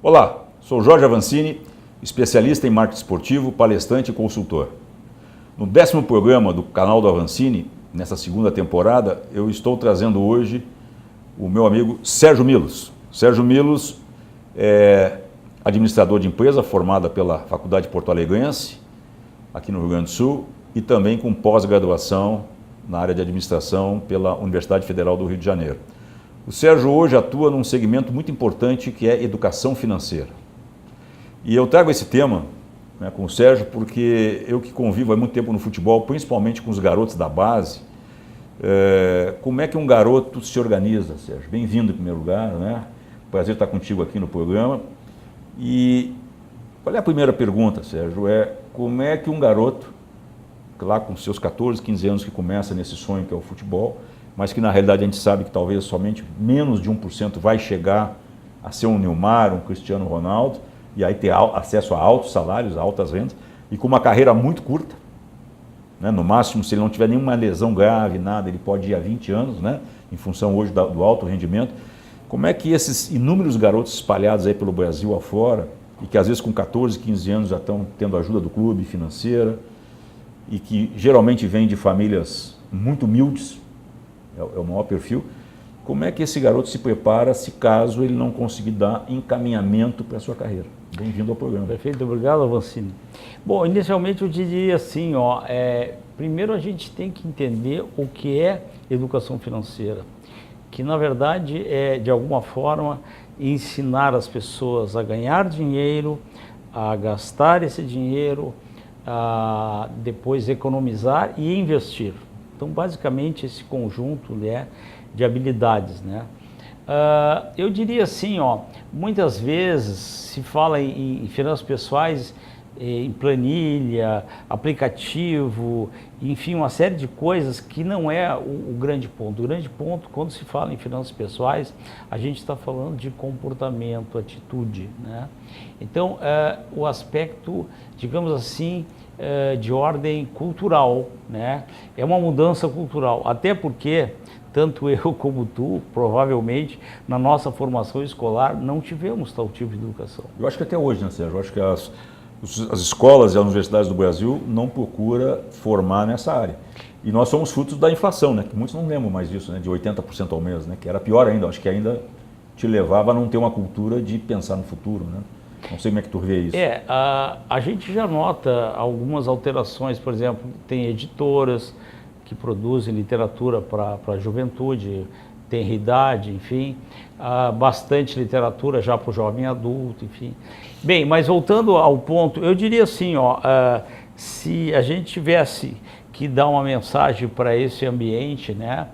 Olá, sou Jorge Avancini, especialista em marketing esportivo, palestrante e consultor. No 10º programa do canal do Avancini, nessa segunda temporada, eu estou trazendo hoje o meu amigo Sérgio Milos. Sérgio Milos é administrador de empresa formada pela Faculdade Porto Alegrense, aqui no Rio Grande do Sul, e também com pós-graduação na área de administração pela Universidade Federal do Rio de Janeiro. O Sérgio hoje atua num segmento muito importante que é educação financeira. E eu trago esse tema, né, com o Sérgio porque eu que convivo há muito tempo no futebol, principalmente com os garotos da base, como é que um garoto se organiza, Sérgio? Bem-vindo em primeiro lugar, né? Prazer estar contigo aqui no programa. E qual é a primeira pergunta, Sérgio? Como é que um garoto, lá com seus 14, 15 anos que começa nesse sonho que é o futebol, mas que na realidade a gente sabe que talvez somente menos de 1% vai chegar a ser um Neymar, um Cristiano Ronaldo, e aí ter acesso a altos salários, a altas rendas, e com uma carreira muito curta, né? No máximo, se ele não tiver nenhuma lesão grave, nada, ele pode ir a 20 anos, né? Em função hoje do alto rendimento. Como é que esses inúmeros garotos espalhados aí pelo Brasil afora, e que às vezes com 14, 15 anos já estão tendo ajuda do clube financeira, e que geralmente vêm de famílias muito humildes, é o maior perfil, como é que esse garoto se prepara se caso ele não conseguir dar encaminhamento para a sua carreira? Bem-vindo ao programa. Perfeito, obrigado, Avancini. Bom, inicialmente eu diria assim, primeiro a gente tem que entender o que é educação financeira, que na verdade é, de alguma forma, ensinar as pessoas a ganhar dinheiro, a gastar esse dinheiro, a depois economizar e investir. Então, basicamente, esse conjunto, né, de habilidades, né? Eu diria assim, muitas vezes se fala em finanças pessoais, em planilha, aplicativo, enfim, uma série de coisas que não é o grande ponto. O grande ponto, quando se fala em finanças pessoais, a gente está falando de comportamento, atitude, né? Então, o aspecto, digamos assim, de ordem cultural, né? É uma mudança cultural, até porque tanto eu como tu, provavelmente, na nossa formação escolar, não tivemos tal tipo de educação. Eu acho que até hoje, né, Sérgio? Eu acho que as escolas e as universidades do Brasil não procuram formar nessa área. E nós somos frutos da inflação, né? Que muitos não lembram mais disso, né? De 80% ao mês, né? Que era pior ainda, acho que ainda te levava a não ter uma cultura de pensar no futuro, né? Não sei como é que tu vê isso. A gente já nota algumas alterações, por exemplo, tem editoras que produzem literatura para a juventude, tenridade, enfim, bastante literatura já para o jovem adulto, enfim. Bem, mas voltando ao ponto, eu diria assim, se a gente tivesse que dar uma mensagem para esse ambiente, né,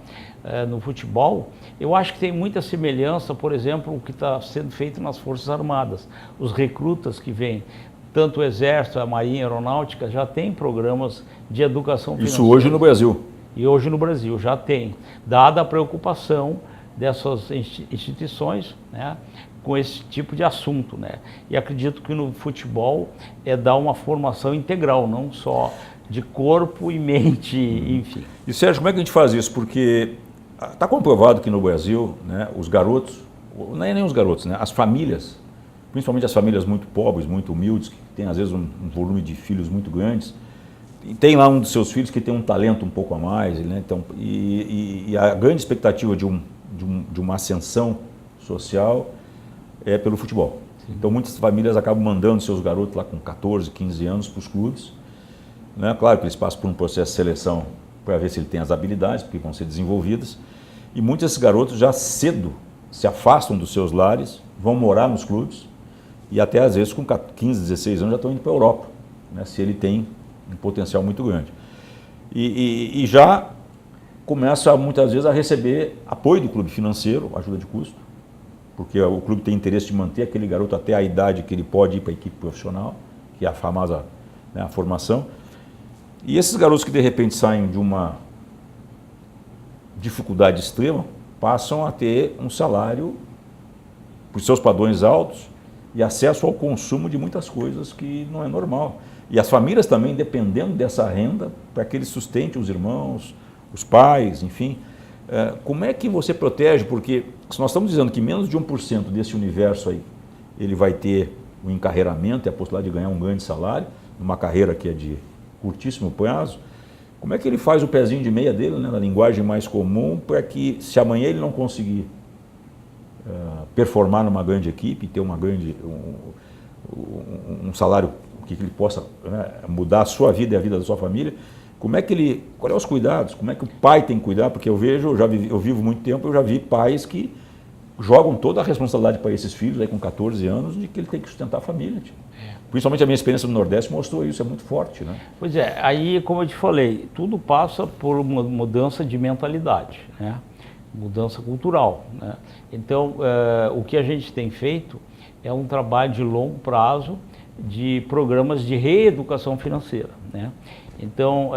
no futebol, eu acho que tem muita semelhança, por exemplo, o que está sendo feito nas Forças Armadas. Os recrutas que vêm, tanto o Exército, a Marinha, a Aeronáutica, já tem programas de educação financeira. Isso hoje no Brasil. E hoje no Brasil já tem, dada a preocupação dessas instituições, né, com esse tipo de assunto, né? E acredito que no futebol dar uma formação integral, não só de corpo e mente, enfim. E Sérgio, como é que a gente faz isso? Porque está comprovado que no Brasil, né, os garotos, não é nem os garotos, né, as famílias, principalmente as famílias muito pobres, muito humildes, que têm às vezes um volume de filhos muito grandes, e tem lá um dos seus filhos que tem um talento um pouco a mais, né, então, e a grande expectativa de uma ascensão social é pelo futebol. Sim. Então muitas famílias acabam mandando seus garotos lá com 14, 15 anos para os clubes, né? Claro que eles passam por um processo de seleção para ver se ele tem as habilidades, porque vão ser desenvolvidas, e muitos desses garotos já cedo se afastam dos seus lares, vão morar nos clubes, e até às vezes com 15, 16 anos já estão indo para a Europa, né? Se ele tem um potencial muito grande. E já começa muitas vezes a receber apoio do clube financeiro, ajuda de custo, porque o clube tem interesse de manter aquele garoto até a idade que ele pode ir para a equipe profissional, que é a famosa, né, a formação. E esses garotos que de repente saem de uma dificuldade extrema, passam a ter um salário por seus padrões altos e acesso ao consumo de muitas coisas que não é normal. E as famílias também dependendo dessa renda para que eles sustentem os irmãos, os pais, enfim. Como é que você protege? Porque se nós estamos dizendo que menos de 1% desse universo aí ele vai ter o encarreiramento e a possibilidade de ganhar um grande salário, numa carreira que é de curtíssimo prazo. Como é que ele faz o pezinho de meia dele, né, na linguagem mais comum, para que, se amanhã ele não conseguir performar numa grande equipe, ter uma grande, um salário que ele possa, né, mudar a sua vida e a vida da sua família, como é que ele, qual é os cuidados, como é que o pai tem que cuidar? Porque eu vivo muito tempo, eu já vi pais que jogam toda a responsabilidade para esses filhos aí com 14 anos de que ele tem que sustentar a família. Tipo. Principalmente a minha experiência no Nordeste mostrou isso, é muito forte, né? Pois é, aí como eu te falei, tudo passa por uma mudança de mentalidade, né? Mudança cultural, né? Então, o que a gente tem feito é um trabalho de longo prazo de programas de reeducação financeira, né? Então,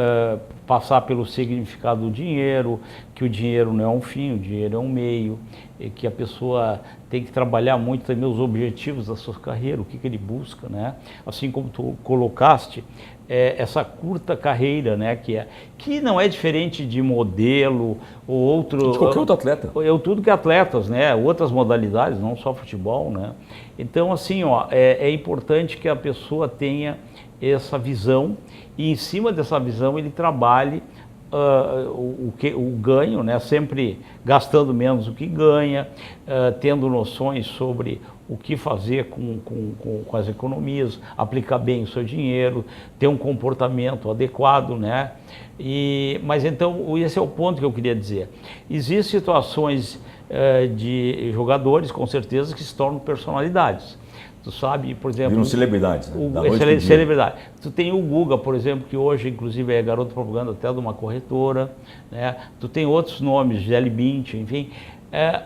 passar pelo significado do dinheiro, que o dinheiro não é um fim, o dinheiro é um meio, e que a pessoa tem que trabalhar muito também os objetivos da sua carreira, o que ele busca, né? Assim como tu colocaste, essa curta carreira, né? Que não é diferente de modelo ou outro... De qualquer outro atleta. Tudo que atletas, né? Outras modalidades, não só futebol, né? Então, assim, ó, é importante que a pessoa tenha essa visão e em cima dessa visão ele trabalhe o ganho, né? Sempre gastando menos do que ganha, tendo noções sobre o que fazer com as economias, aplicar bem o seu dinheiro, ter um comportamento adequado, né? Mas então, esse é o ponto que eu queria dizer. Existem situações de jogadores, com certeza, que se tornam personalidades. Tu sabe, por exemplo... Viram celebridades, né? Celebridade. Tu tem o Guga, por exemplo, que hoje, inclusive, é garoto propaganda até de uma corretora, né? Tu tem outros nomes, Gelli Bint, enfim.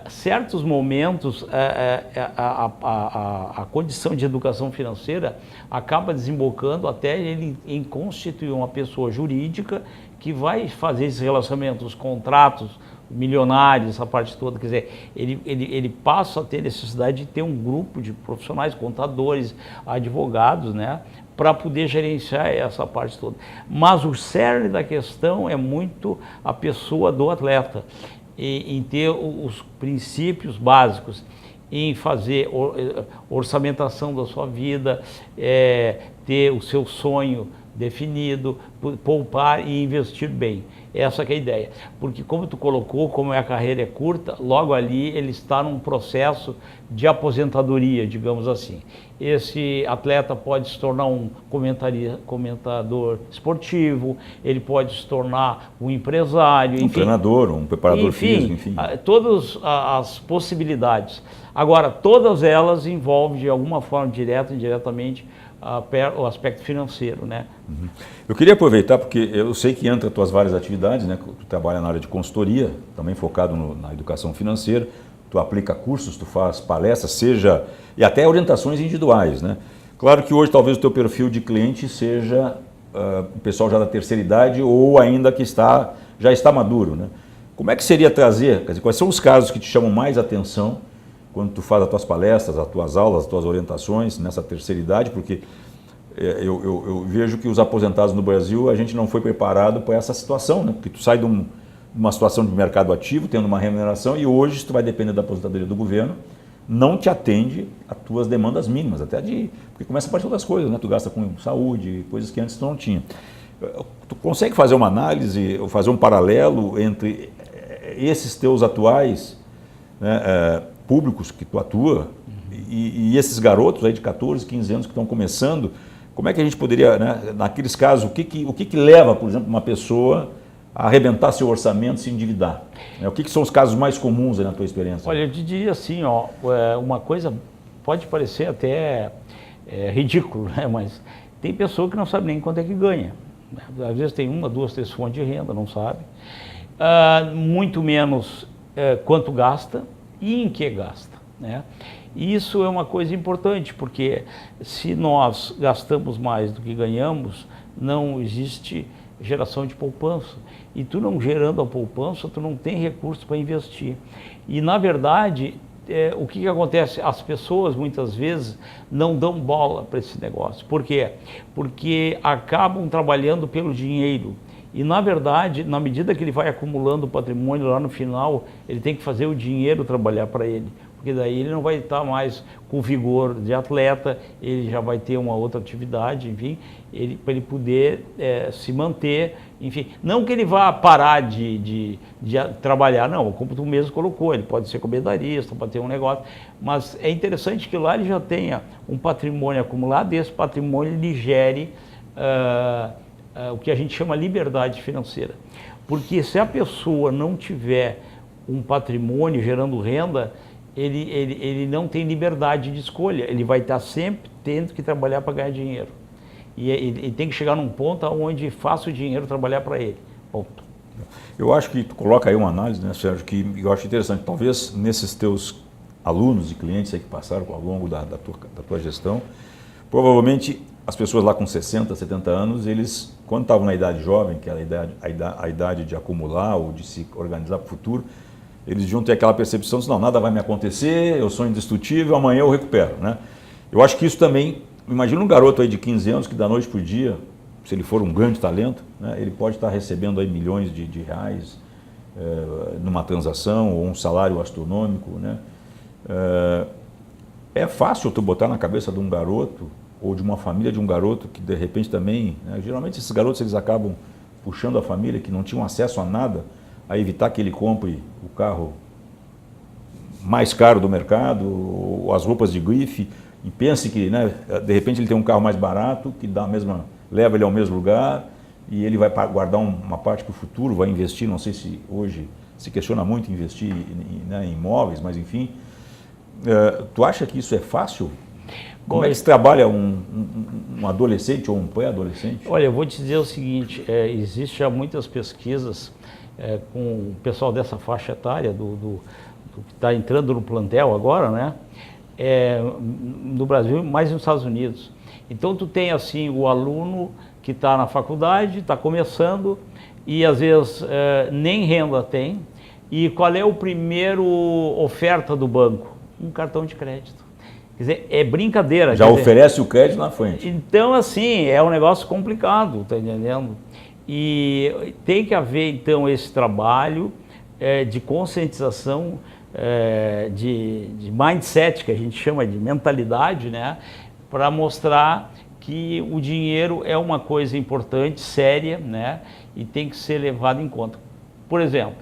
Certos momentos, a condição de educação financeira acaba desembocando até ele em constituir uma pessoa jurídica que vai fazer esses relacionamentos, os contratos, milionários, essa parte toda, quer dizer, ele passa a ter necessidade de ter um grupo de profissionais, contadores, advogados, né, para poder gerenciar essa parte toda. Mas o cerne da questão é muito a pessoa do atleta, em ter os princípios básicos, em fazer orçamentação da sua vida, ter o seu sonho definido, poupar e investir bem. Essa que é a ideia. Porque como tu colocou, como a carreira é curta, logo ali ele está num processo de aposentadoria, digamos assim. Esse atleta pode se tornar um comentador esportivo, ele pode se tornar um empresário, enfim, um treinador, um preparador físico, enfim. Todas as possibilidades. Agora, todas elas envolvem de alguma forma, direta ou indiretamente, o aspecto financeiro, né? Uhum. Eu queria aproveitar, porque eu sei que entre as tuas várias atividades, né, tu trabalha na área de consultoria, também focado na educação financeira, tu aplica cursos, tu faz palestras, e até orientações individuais, né? Claro que hoje talvez o teu perfil de cliente seja o pessoal já da terceira idade ou ainda que já está maduro, né? Como é que seria trazer, quer dizer, quais são os casos que te chamam mais atenção quando tu faz as tuas palestras, as tuas aulas, as tuas orientações nessa terceira idade, porque eu vejo que os aposentados no Brasil, a gente não foi preparado para essa situação, né? Porque tu sai de uma situação de mercado ativo, tendo uma remuneração, e hoje, se tu vai depender da aposentadoria do governo, não te atende às tuas demandas mínimas, porque começa a partir de outras coisas, né? Tu gasta com saúde, coisas que antes tu não tinha. Tu consegue fazer uma análise, ou fazer um paralelo entre esses teus atuais, né, públicos que tu atua, e esses garotos aí de 14, 15 anos que estão começando, como é que a gente poderia, né, naqueles casos, o que leva, por exemplo, uma pessoa a arrebentar seu orçamento, se endividar? O que são os casos mais comuns aí na tua experiência? Olha, eu diria assim, ó, uma coisa pode parecer até ridículo, né, mas tem pessoa que não sabe nem quanto é que ganha. Às vezes tem uma, duas, três fontes de renda, não sabe. Muito menos quanto gasta e em que gasta, né? Isso é uma coisa importante, porque se nós gastamos mais do que ganhamos, não existe geração de poupança. E tu não gerando a poupança, tu não tem recursos para investir. E, na verdade, o que acontece? As pessoas, muitas vezes, não dão bola para esse negócio. Por quê? Porque acabam trabalhando pelo dinheiro. E, na verdade, na medida que ele vai acumulando patrimônio, lá no final, ele tem que fazer o dinheiro trabalhar para ele. porque daí ele não vai estar mais com vigor de atleta, ele já vai ter uma outra atividade, enfim, para ele poder se manter, enfim. Não que ele vá parar de trabalhar, não, como tu mesmo colocou, ele pode ser comentarista, pode ter um negócio, mas é interessante que lá ele já tenha um patrimônio acumulado e esse patrimônio lhe gere o que a gente chama liberdade financeira. Porque se a pessoa não tiver um patrimônio gerando renda, ele não tem liberdade de escolha, ele vai estar sempre tendo que trabalhar para ganhar dinheiro. E ele tem que chegar num ponto onde faça o dinheiro trabalhar para ele. Ponto. Eu acho que tu coloca aí uma análise, né, Sérgio, que eu acho interessante. Talvez nesses teus alunos e clientes aí que passaram ao longo da tua gestão, provavelmente as pessoas lá com 60, 70 anos, eles, quando estavam na idade jovem, que era a idade de acumular ou de se organizar para o futuro, eles deviam ter aquela percepção de, não, nada vai me acontecer, eu sou indestrutível, amanhã eu recupero, né? Eu acho que isso também, imagina um garoto aí de 15 anos que da noite para o dia, se ele for um grande talento, né, ele pode estar recebendo aí milhões de reais numa transação ou um salário astronômico, né? É fácil tu botar na cabeça de um garoto ou de uma família de um garoto que de repente também, né, geralmente esses garotos eles acabam puxando a família que não tinham acesso a nada, a evitar que ele compre o carro mais caro do mercado, ou as roupas de grife, e pense que, né, de repente ele tem um carro mais barato, que dá a mesma, leva ele ao mesmo lugar, e ele vai guardar uma parte para o futuro, vai investir, não sei se hoje se questiona muito investir em imóveis, mas enfim. Tu acha que isso é fácil? Como é que se trabalha um adolescente ou um pré-adolescente? Olha, eu vou te dizer o seguinte, existe já muitas pesquisas com o pessoal dessa faixa etária, do que está entrando no plantel agora, né? No Brasil, mais nos Estados Unidos. Então, tu tem assim o aluno que está na faculdade, está começando e às vezes nem renda tem. E qual é o primeiro oferta do banco? Um cartão de crédito. Quer dizer, é brincadeira. Já oferece o crédito na frente. Então, assim, é um negócio complicado, tá entendendo? E tem que haver, então, esse trabalho de conscientização, de mindset, que a gente chama de mentalidade, né? Para mostrar que o dinheiro é uma coisa importante, séria, né? E tem que ser levado em conta. Por exemplo,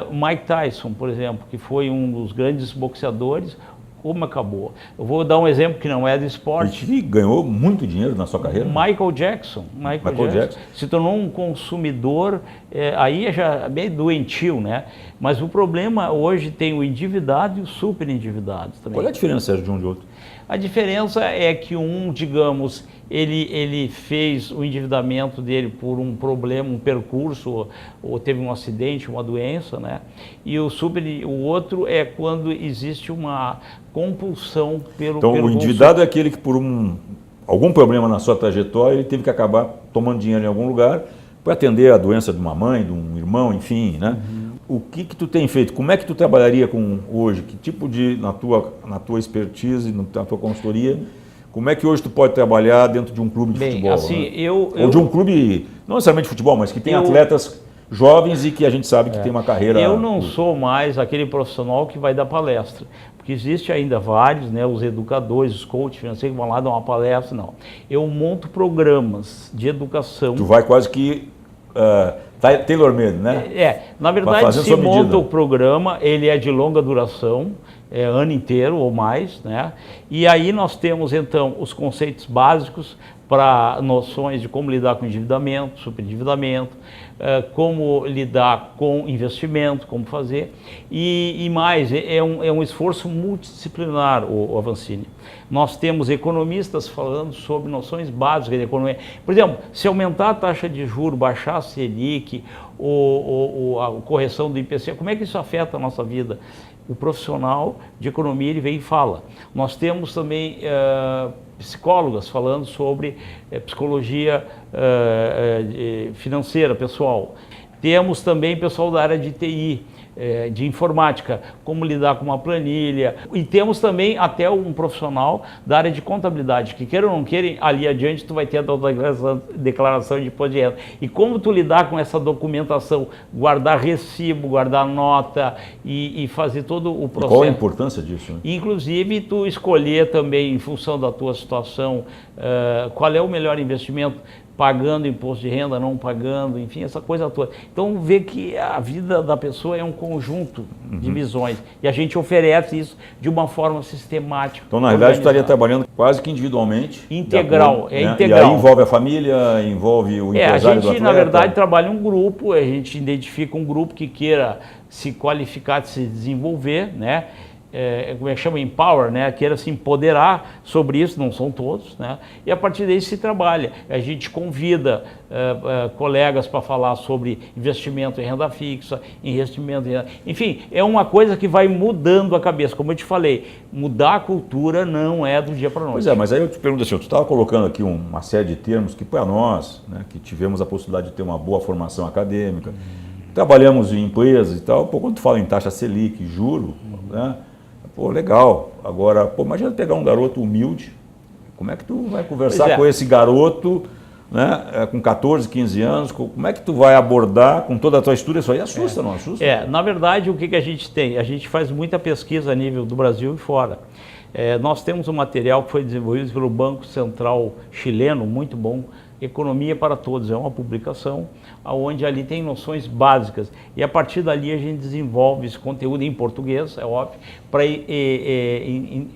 o Mike Tyson, por exemplo, que foi um dos grandes boxeadores, como acabou? Eu vou dar um exemplo que não é do esporte. Ele ganhou muito dinheiro na sua carreira? Michael Jackson se tornou um consumidor, aí já é meio doentio, né? Mas o problema hoje tem o endividado e o super endividado também. Qual é a diferença, Sérgio, de um de outro? A diferença é que um, digamos, ele fez o endividamento dele por um problema, um percurso, ou teve um acidente, uma doença, né? E o outro é quando existe uma compulsão pelo Então, o endividado é aquele que por algum problema na sua trajetória, ele teve que acabar tomando dinheiro em algum lugar para atender a doença de uma mãe, de um irmão, enfim, né? O que tu tem feito? Como é que tu trabalharia com hoje? Que tipo de, na tua expertise, na tua consultoria, como é que hoje tu pode trabalhar dentro de um clube de futebol? Assim, né? Ou de um clube, não necessariamente de futebol, mas que tem atletas jovens e que a gente sabe que tem uma carreira... Eu não sou mais aquele profissional que vai dar palestra, porque existe ainda vários, né, os educadores, os coaches financeiros que vão lá dar uma palestra, não. Eu monto programas de educação... Tu vai quase que... tailor-made, né? Na verdade, se monta o programa, ele é de longa duração, ano inteiro ou mais, né? E aí nós temos então os conceitos básicos para noções de como lidar com endividamento, superendividamento, como lidar com investimento, como fazer, e mais, é um esforço multidisciplinar, o Avancini. Nós temos economistas falando sobre noções básicas de economia. Por exemplo, se aumentar a taxa de juros, baixar a Selic, a correção do IPCA, como é que isso afeta a nossa vida? O profissional de economia ele vem e fala. Nós temos também psicólogas falando sobre psicologia financeira, pessoal. Temos também pessoal da área de TI, de informática, como lidar com uma planilha. E temos também até um profissional da área de contabilidade, que queira ou não queira, ali adiante tu vai ter a tua declaração de imposto de renda. E como tu lidar com essa documentação, guardar recibo, guardar nota e fazer todo o processo. E qual a importância disso? Né? Inclusive, tu escolher também, em função da tua situação, qual é o melhor investimento, pagando imposto de renda, não pagando, enfim, essa coisa toda. Então, vê que a vida da pessoa é um conjunto de visões. E a gente oferece isso de uma forma sistemática. Então, na realidade, estaria trabalhando quase que individualmente. Integral, acordo, né? integral. E aí envolve a família, envolve o empresário do atleta. A gente, na verdade, trabalha um grupo, a gente identifica um grupo que queira se qualificar, se desenvolver, né? Como é que chama? Empower, né? Queira se empoderar sobre isso, não são todos, né? E a partir daí se trabalha. A gente convida colegas para falar sobre investimento em renda fixa, investimento em renda... Enfim, é uma coisa que vai mudando a cabeça. Como eu te falei, mudar a cultura não é do dia para a noite. Pois é, mas aí eu te pergunto assim, tu estava colocando aqui uma série de termos que para nós, né, que tivemos a possibilidade de ter uma boa formação acadêmica, trabalhamos em empresas e tal, pô, quando tu fala em taxa Selic, juro, né? Pô, legal. Agora, pô, imagina pegar um garoto humilde, como é que tu vai conversar com esse garoto, né, com 14, 15 anos, como é que tu vai abordar com toda a tua estrutura? Isso aí assusta, não assusta? Na verdade, o que a gente tem? A gente faz muita pesquisa a nível do Brasil e fora. Nós temos um material que foi desenvolvido pelo Banco Central chileno, muito bom, Economia para Todos, é uma publicação onde ali tem noções básicas e a partir dali a gente desenvolve esse conteúdo em português, é óbvio, para,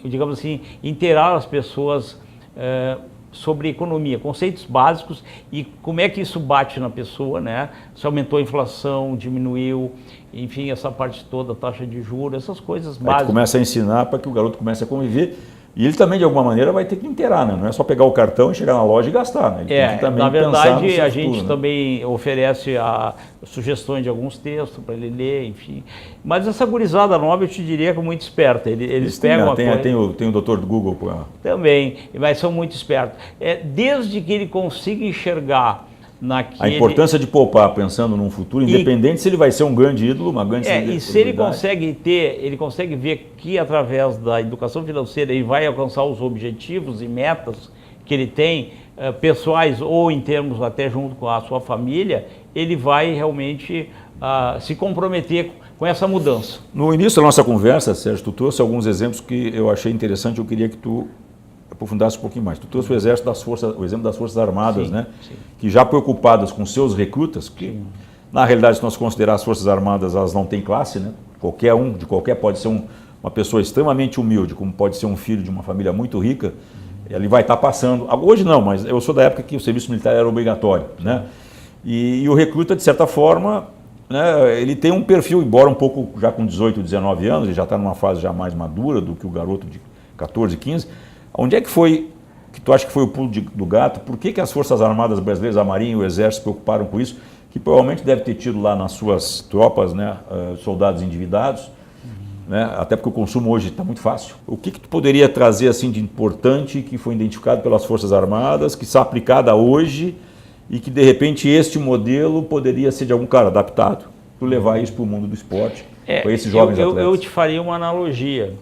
digamos assim, inteirar as pessoas sobre economia, conceitos básicos e como é que isso bate na pessoa, né? Se aumentou a inflação, diminuiu, enfim, essa parte toda, taxa de juros, essas coisas básicas. Aí tu começa a ensinar para que o garoto comece a conviver. E ele também, de alguma maneira, vai ter que inteirar, né? Não é só pegar o cartão e chegar na loja e gastar, né? Ele tem que também na verdade, pensar no a gente futuro, né? também oferece sugestões de alguns textos para ele ler, enfim. Mas essa gurizada nova, eu te diria que é muito esperta. Eles pegam a coisa... Tem o doutor do Google. Também, mas são muito espertos. Desde que ele consiga enxergar a importância de poupar, pensando num futuro, independente se ele vai ser um grande ídolo, uma grande e se ele consegue ver que através da educação financeira ele vai alcançar os objetivos e metas que ele tem, pessoais ou em termos até junto com a sua família, ele vai realmente se comprometer com essa mudança. No início da nossa conversa, Sérgio, tu trouxe alguns exemplos que eu achei interessante, eu queria que tu aprofundasse um pouquinho mais. Tu trouxe o exemplo das Forças Armadas, sim, né? Sim. Que já preocupadas com seus recrutas, que na realidade, se nós considerar as Forças Armadas, elas não têm classe, né? Qualquer pode ser uma pessoa extremamente humilde, como pode ser um filho de uma família muito rica, ele vai estar passando. Hoje não, mas eu sou da época que o serviço militar era obrigatório, né? E o recruta, de certa forma, né, ele tem um perfil, embora um pouco já com 18, 19 anos, ele já está numa fase já mais madura do que o garoto de 14, 15. Onde é que foi, que tu acha que foi o pulo do gato? Por que as Forças Armadas Brasileiras, a Marinha e o Exército se preocuparam com isso? Que provavelmente deve ter tido lá nas suas tropas, né, soldados endividados, né, até porque o consumo hoje está muito fácil. O que tu poderia trazer assim de importante que foi identificado pelas Forças Armadas, que está aplicada hoje e que de repente este modelo poderia ser de algum cara adaptado para levar isso para o mundo do esporte, para esses jovens atletas? Eu te faria uma analogia.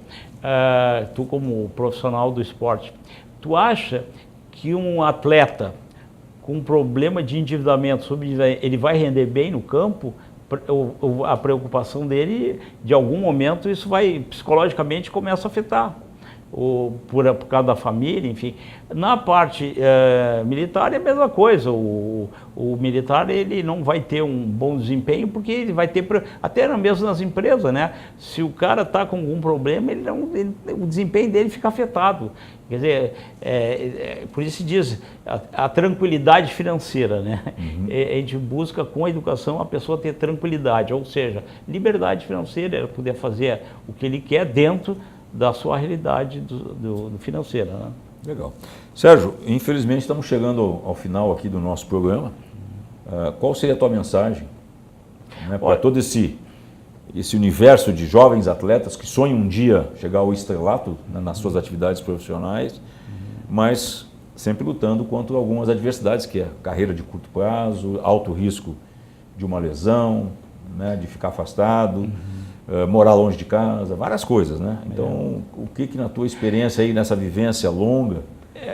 Tu como profissional do esporte, tu acha que um atleta com problema de endividamento, ele vai render bem no campo? A preocupação dele, de algum momento, isso vai psicologicamente começa a afetar. Por causa da família, enfim. Na parte militar é a mesma coisa. O militar ele não vai ter um bom desempenho porque ele vai ter, até mesmo nas empresas, né? Se o cara está com algum problema, o desempenho dele fica afetado. Quer dizer, por isso se diz a tranquilidade financeira, né? A gente busca com a educação a pessoa ter tranquilidade, ou seja, liberdade financeira, ela poder fazer o que ele quer dentro da sua realidade do financeira, né? Legal. Sérgio, infelizmente estamos chegando ao final aqui do nosso programa. Qual seria a tua mensagem, né, para todo esse universo de jovens atletas que sonham um dia chegar ao estrelato, né, nas suas atividades profissionais, mas sempre lutando contra algumas adversidades, que é carreira de curto prazo, alto risco de uma lesão, né, de ficar afastado. morar longe de casa, várias coisas, né? Então, o que na tua experiência aí, nessa vivência longa?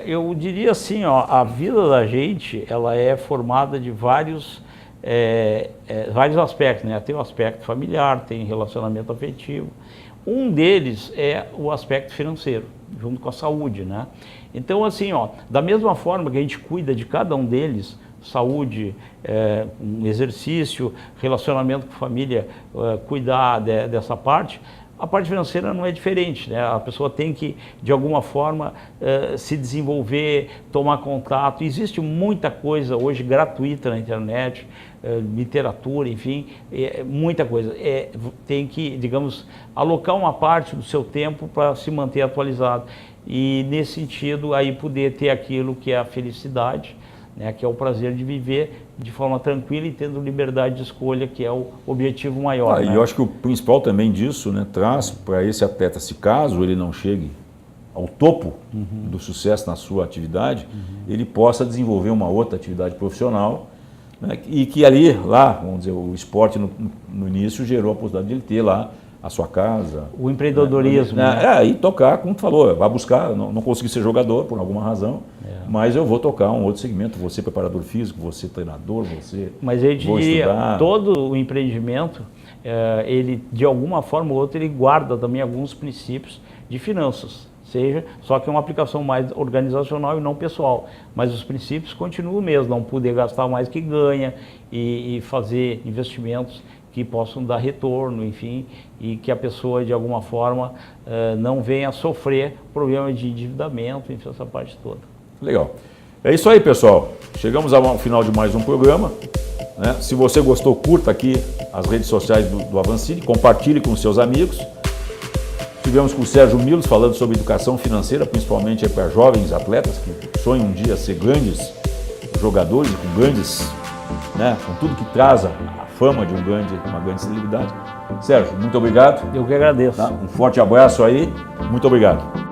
Eu diria assim, ó, a vida da gente, ela é formada de vários aspectos, né? Tem o aspecto familiar, tem relacionamento afetivo. Um deles é o aspecto financeiro, junto com a saúde, né? Então, assim, ó, da mesma forma que a gente cuida de cada um deles, saúde, um exercício, relacionamento com a família, cuidar dessa parte, a parte financeira não é diferente, né? A pessoa tem que, de alguma forma, se desenvolver, tomar contato. Existe muita coisa hoje gratuita na internet, literatura, enfim, muita coisa. Tem que, digamos, alocar uma parte do seu tempo para se manter atualizado. E, nesse sentido, aí poder ter aquilo que é a felicidade, né, que é o prazer de viver de forma tranquila e tendo liberdade de escolha, que é o objetivo maior. E né? eu acho que o principal também disso, né, traz para esse atleta, se caso ele não chegue ao topo do sucesso na sua atividade, ele possa desenvolver uma outra atividade profissional, né, e que ali, lá, vamos dizer, o esporte no início gerou a possibilidade de ele ter lá a sua casa. O empreendedorismo. E tocar, como tu falou, vai buscar, não consegui ser jogador por alguma razão, mas eu vou tocar um outro segmento, vou ser preparador físico, vou ser treinador, Mas eu vou diria, estudar. todo o empreendimento, ele, de alguma forma ou outra, ele guarda também alguns princípios de finanças, só que é uma aplicação mais organizacional e não pessoal. Mas os princípios continuam mesmo, não poder gastar mais que ganha e fazer investimentos que possam dar retorno, enfim, e que a pessoa, de alguma forma, não venha a sofrer problemas de endividamento, enfim, essa parte toda. Legal. É isso aí, pessoal. Chegamos ao final de mais um programa, né? Se você gostou, curta aqui as redes sociais do Avancini, compartilhe com seus amigos. Estivemos com o Sérgio Milos falando sobre educação financeira, principalmente para jovens atletas que sonham um dia ser grandes jogadores, com grandes, né, com tudo que traz a fama de uma grande celebridade. Sérgio, muito obrigado. Eu que agradeço. Tá? Um forte abraço aí. Muito obrigado.